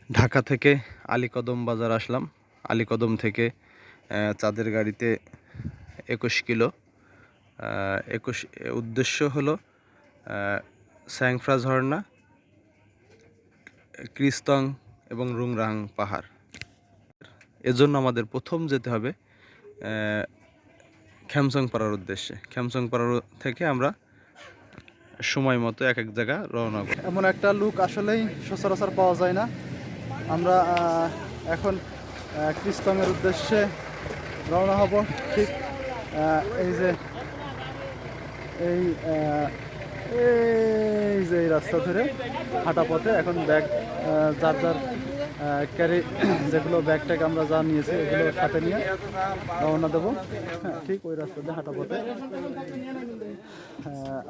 ঢাকা থেকে আলীকদম বাজার আসলাম। আলীকদম থেকে চাঁদের গাড়িতে 21 কিলো। 21 উদ্দেশ্য হলো স্যাংফ্রা ঝর্ণা, ক্রিস্তং এবং রুংরাং পাহাড়। এজন্য আমাদের প্রথম যেতে হবে খ্যামসং পাড়ার উদ্দেশ্যে। খ্যামসং পাড়ার থেকে আমরা সময় মতো এক এক জায়গা রওনা করব। এমন একটা লুক আসলেই সচরাচর পাওয়া যায় না। আমরা এখন ক্রিস্তংয়ের উদ্দেশ্যে রওনা হব। ঠিক এই যে এই এই রাস্তা ধরে হাঁটা পথে এখন ব্যাগ যার যার ক্যারি যেগুলো ব্যাগ ট্যাগ আমরা যা নিয়েছি এগুলো সাথে নিয়ে রওনা দেবো। হ্যাঁ, ঠিক ওই রাস্তা দিয়ে হাঁটা পথে।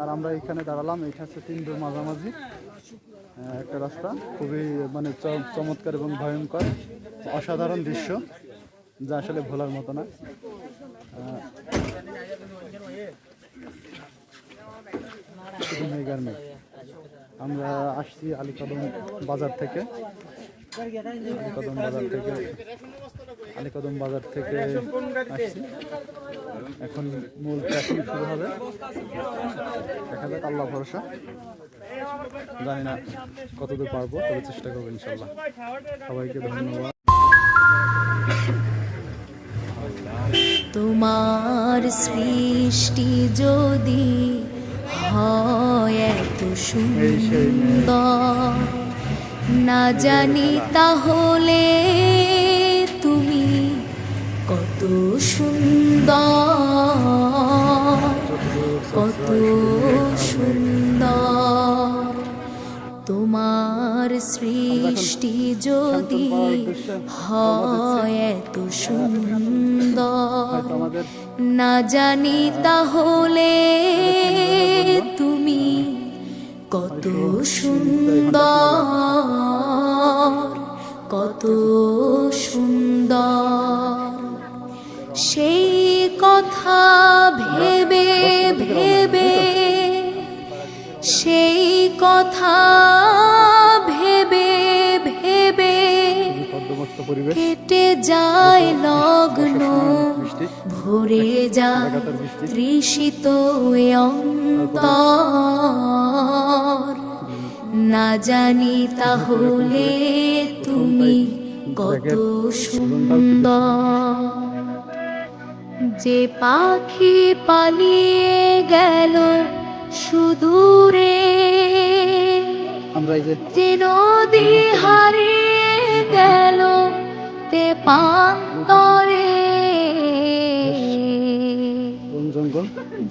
আর আমরা এখানে দাঁড়ালাম। এটা হচ্ছে তিনডোর মাঝামাঝি একটা রাস্তা, খুবই মানে চমৎকার এবং ভয়ঙ্কর অসাধারণ দৃশ্য, যা আসলে ভোলার মতো না। আমরা আসছি আলীকদম বাজার থেকে। আলীকদম বাজার থেকে আসছি। এখন মূল ট্রেকিং শুরু হবে। দেখা যাক, আল্লাহ ভরসা। জানি না কতদূর পারবো, তবে চেষ্টা করবো ইনশাল্লাহ। সবাইকে ধন্যবাদ। তোমার সৃষ্টি যদি হয় এত সুন্দর, না জানি তাহলে তুমি কত সুন্দর, কত সুন্দর। তোমার সৃষ্টি যদি হয় এত সুন্দর, না জানি তাহলে তুমি কত সুন্দর, কত সুন্দর। সেই কথা ভেবে ভেবে, সেই কথা ভেবে ভেবে কেটে যায় লগ্ন, ভরে যায় তৃষিত অন্তর। না জানি তাহলে তুমি কত সুন্দর। যে পাখি পালিয়ে গেল সুদূরে, যে নদী হারিয়ে গেল তেপান্তরে,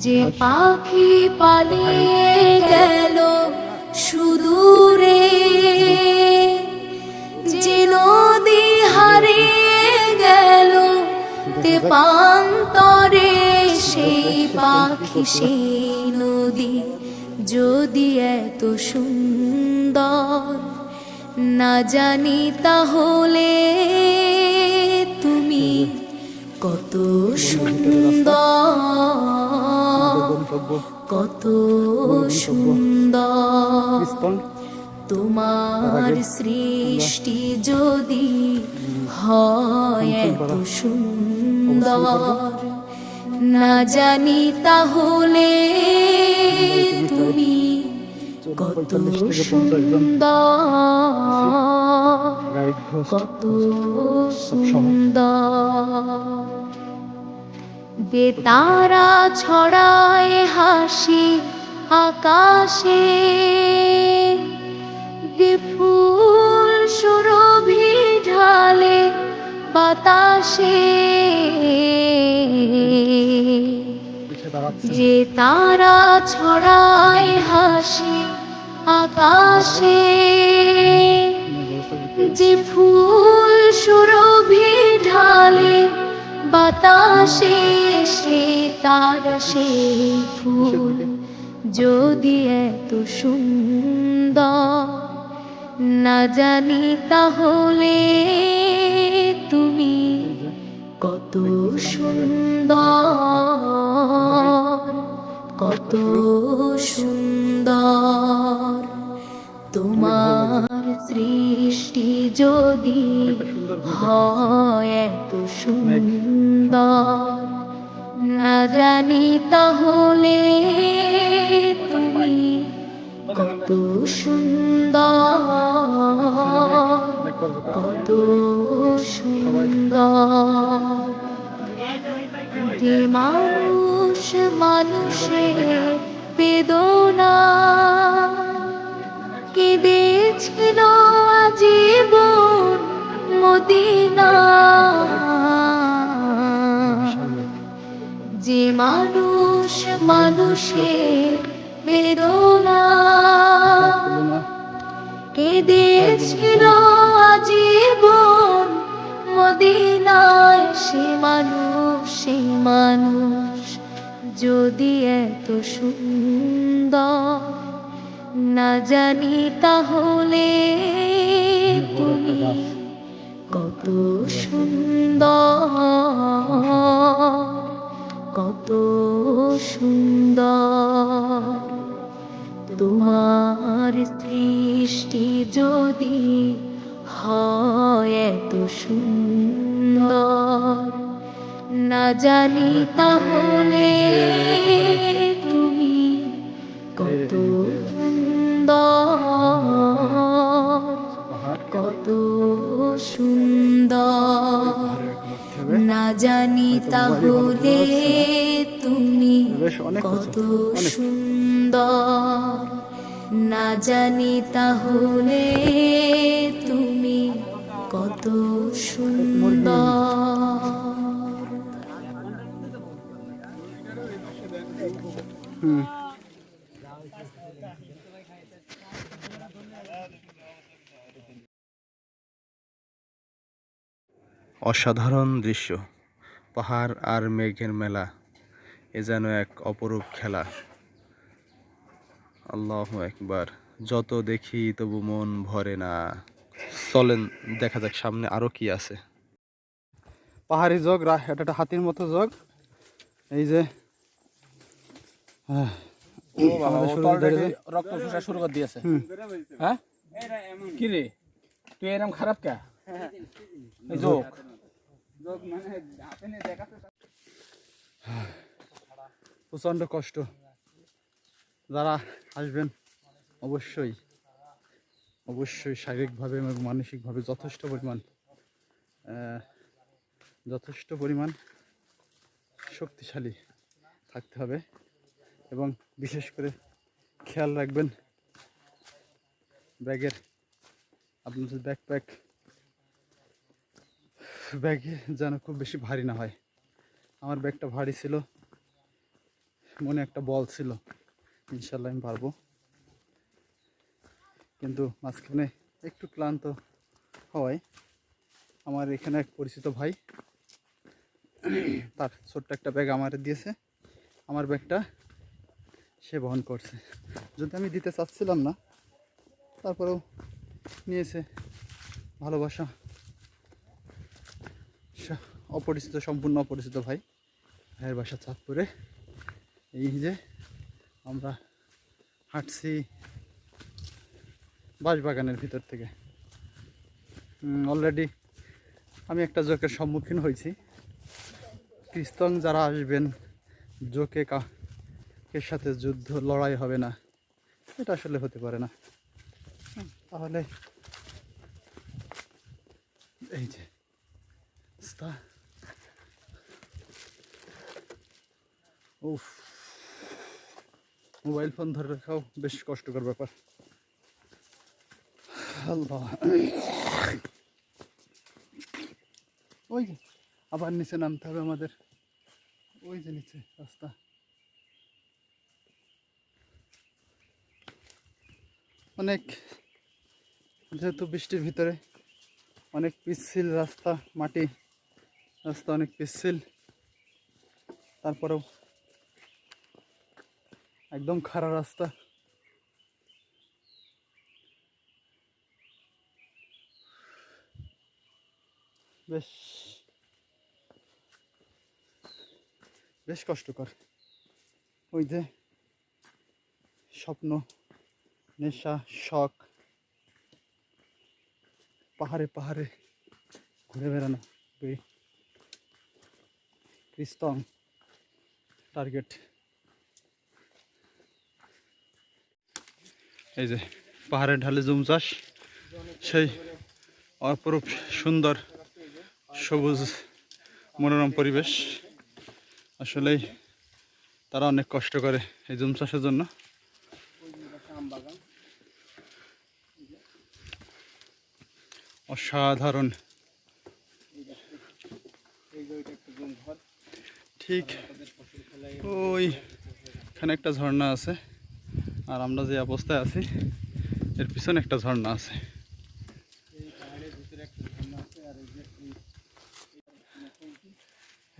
যে পাখি পালিয়ে গেল সুদূরে, যে নদী হারিয়ে গেল তেপান্তরে, সেই পাখি সেই নদী যদি এত সুন্দর, না জানি তাহলে তুমি কত সুন্দর, কত সুন্দর। তোমার সৃষ্টি যদি হয় এত সুন্দর, না জানি তাহলে তুমি কত সুন্দর, কত সুন্দর। বেতারা ছড়ায় হাসি আকাশে, ফুল সুরভি ঢালে বাতাসে, যে তারা ছড়ায় হাসি আকাশে, যে ফুল সুরভি ঢালে বাতাসে, সে তারা সেই ফুল যদি এত সুন্দর, না জানি তাহলে তুমি কত সুন্দর, কত সুন্দর। তোমার সৃষ্টি যদি হয় এত সুন্দর, না জানি তাহলে তুমি কত সুন্দর, কত সুন্দর। যে মানুষ মানুষের বেদনা কেঁদেছিল আজীবন মদিনা, যে মানুষ মানুষের বেদনা কেঁদেছিল আজীবন মদিনায়, সে মানুষ যদি এত সুন্দর, না জানি তাহলে তুমি কত সুন্দর, কত সুন্দর। তোমার সৃষ্টি যদি হয় এত সুন্দর, না জানি তাহলে তুমি কত সুন্দর, কত সুন্দর। না জানি তাহলে তুমি কত সুন্দর, না জানি তাহলে তুমি কত সুন্দর। অসাধারণ দৃশ্য, পাহাড় আর মেঘের মেলা, এ যেন এক অপরূপ খেলা। আল্লাহু আকবার, যত দেখি তবু মন ভরে না। চলেন দেখা যাক সামনে আরো কি আছে। পাহাড়ি জগ, এটা একটা হাতির মতো জগ। এই যে রক্ত চুষা শুরু করে দিয়েছে। হ্যাঁ কি রে, তুই এরকম খারাপ কে? যোগ প্রচণ্ড কষ্ট। যারা আসবেন অবশ্যই অবশ্যই শারীরিকভাবে এবং মানসিকভাবে যথেষ্ট পরিমাণ শক্তিশালী থাকতে হবে, এবং বিশেষ করে খেয়াল রাখবেন ব্যাগের, আপনার যে ব্যাগে যেন খুব বেশি ভারী না হয়। আমার ব্যাগটা ভারী ছিল, মনে একটা বল ছিল, ইনশাল্লাহ আমি পারবো। কিন্তু মাঝখানে একটু ক্লান্ত হওয়ায় আমার এখানে এক পরিচিত ভাই তার ছোট্ট একটা ব্যাগ আমার দিয়েছে, আমার ব্যাগটা সে বহন করছে। যদি আমি দিতে চাচ্ছিলাম না, তারপরেও নিয়েছে। ভালোবাসা, সম্পূর্ণ অপরিচিত ভাইয়ের বাসা চাঁদপুরে। এই যে আমরা হাঁটছি বাঁশবাগানের ভিতর থেকে। অলরেডি আমি একটা জোকের সম্মুখীন হয়েছি। খ্রিস্টান যারা আসবেন, জোকের সাথে লড়াই হবে না, এটা আসলে হতে পারে না। তাহলে এই যে উফ, মোবাইল ফোন ধরে রাখাও বেশ কষ্টকর ব্যাপার। আল্লাহ, ওই যে আবার নিচে নামতে হবে আমাদের, ওই যে নিচে রাস্তা। অনেক, যেহেতু বৃষ্টির ভিতরে অনেক পিচ্ছিল রাস্তা, মাটি রাস্তা অনেক পিচ্ছিল, তারপরেও একদম খারাপ রাস্তা। বেশ কষ্টকর। ওই যে স্বপ্ন, নেশা, শখ, পাহাড়ে পাহাড়ে ঘুরে বেড়ানো এই ক্রিস্তং টার্গেট। এই যে পাহাড়ের ঢালে জুম চাষ, সেই অপরূপ সুন্দর সবুজ মনোরম পরিবেশ। আসলেই তারা অনেক কষ্ট করে এই জুম চাষের জন্য। অসাধারণ। ঠিক ওইখানে একটা ঝর্ণা আছে, আর আমরা যে অবস্থায় আছি এর পিছনে একটা ঝর্ণা আছে।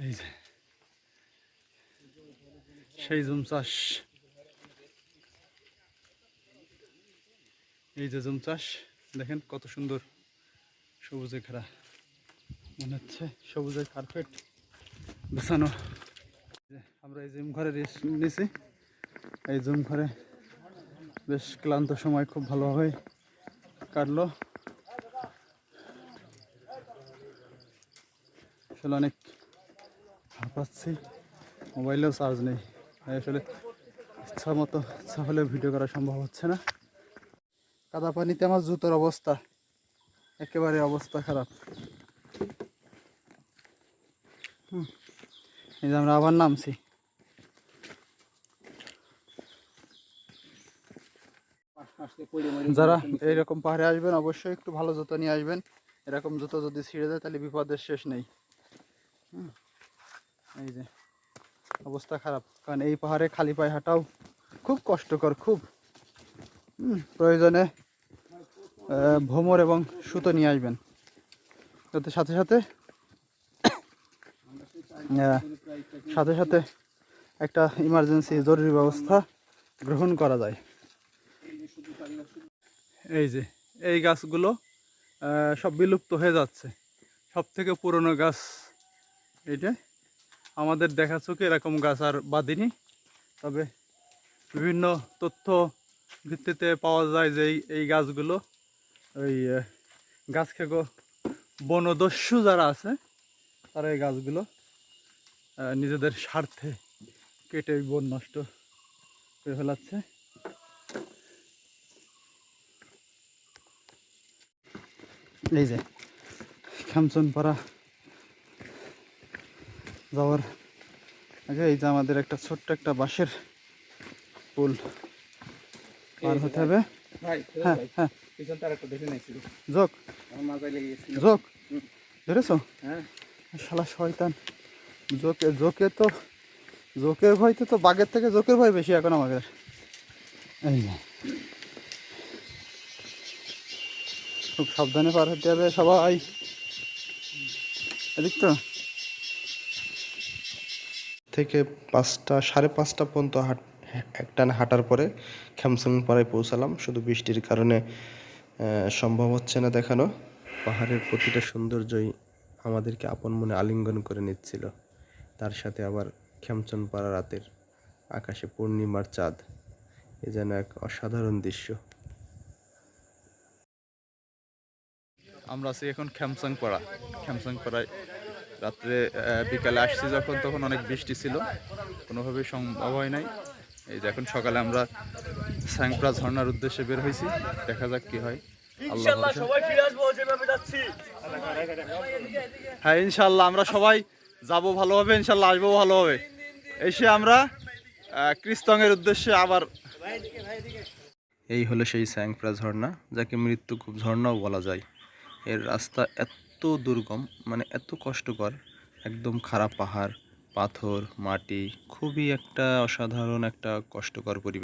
এই যে সেই জুম চাষ, এই যে জুম চাষ দেখেন কত সুন্দর সবুজে ঘেরা, মনে হচ্ছে সবুজের কার্পেট বিছানো। আমরা এই জুম ঘরে রেস্ট নিয়েছি, এই জুম ঘরে বেশ ক্লান্ত সময় খুব ভালোভাবে কাটলো। আসলে অনেক হাঁপাচ্ছি, মোবাইলেও চার্জ নেই, আসলে ইচ্ছা হলে ভিডিও করা সম্ভব হচ্ছে না। কাদা পানিতে আমার জুতোর অবস্থা একেবারে অবস্থা খারাপ। এই যে আমরা আবার নামছি। যারা এইরকম পাহাড়ে আসবেন অবশ্যই একটু ভালো জুতো নিয়ে আসবেন। এরকম জুতো যদি ছিঁড়ে যায় তাহলে বিপদের শেষ নেই। এই যে অবস্থা খারাপ, কারণ এই পাহাড়ে খালি পায়ে হাঁটাও খুব কষ্টকর, খুব। প্রয়োজনে ভোমর এবং সুতো নিয়ে আসবেন, যাতে সাথে সাথে একটা ইমার্জেন্সি জরুরি ব্যবস্থা গ্রহণ করা যায়। এই যে এই গাছগুলো সব বিলুপ্ত হয়ে যাচ্ছে, সব থেকে পুরনো গাছ এইটা। আমাদের দেখা চোখে এরকম গাছ আর বাঁধিনি, তবে বিভিন্ন তথ্য ভিত্তিতে পাওয়া যায় যে এই গাছগুলো ওই গাছ খেকো বনদস্যু যারা আছে তারা এই গাছগুলো নিজেদের স্বার্থে কেটে বন নষ্ট করে ফেলাচ্ছে। এই যে খামচনপাড়া যাওয়ার আগে এই যে আমাদের একটা ছোট্ট একটা বাঁশের পুল পার হতে হবে। হ্যাঁ হ্যাঁ, যোগ যোগ ধরেছ? হ্যাঁ, শালা শয়তান, জোকের ভয়তে তো বাঘের থেকে জোকের ভয় বেশি এখন আমাদের। এই যে খুব সাবধানে পার হতে হবে সবাই। এদিক তো থেকে 5টা 5:30 পর্যন্ত একটানা হাঁটার পরে খ্যামসংপাড়ায় পৌঁছালাম। শুধু বৃষ্টির কারণে সম্ভব হচ্ছে না দেখানো। পাহাড়ের প্রতিটা সৌন্দর্যই আমাদেরকে আপন মনে আলিঙ্গন করে নিচ্ছিল। তার সাথে আবার খ্যামচনপাড়া রাতের আকাশে পূর্ণিমার চাঁদ, এ যেন এক অসাধারণ দৃশ্য। আমরা আছি এখন খ্যামসংপাড়ায়। রাত্রে বিকালে আসছি যখন, তখন অনেক বৃষ্টি ছিল, কোনোভাবেই সম্ভব হয় নাই। এই যে এখন সকালে আমরা স্যাংপ্রা ঝর্ণার উদ্দেশ্যে বের হয়েছি, দেখা যাক কি হয়। হ্যাঁ ইনশাল্লাহ আমরা সবাই যাবো ভালোভাবে, ইনশাল্লাহ আসবো ভালোভাবে। এসে আমরা ক্রিস্তংয়ের উদ্দেশ্যে আবার। এই হলো সেই স্যাংপ্রা ঝর্ণা, যাকে মৃত্যু খুব ঝর্ণাও বলা যায়। এর রাস্তা এত দুর্গম, মানে এত কষ্টকর, একদম খারাপ পাহাড়, পাথর, মাটি, খুবই একটা অসাধারণ একটা কষ্টকর পরিবেশ।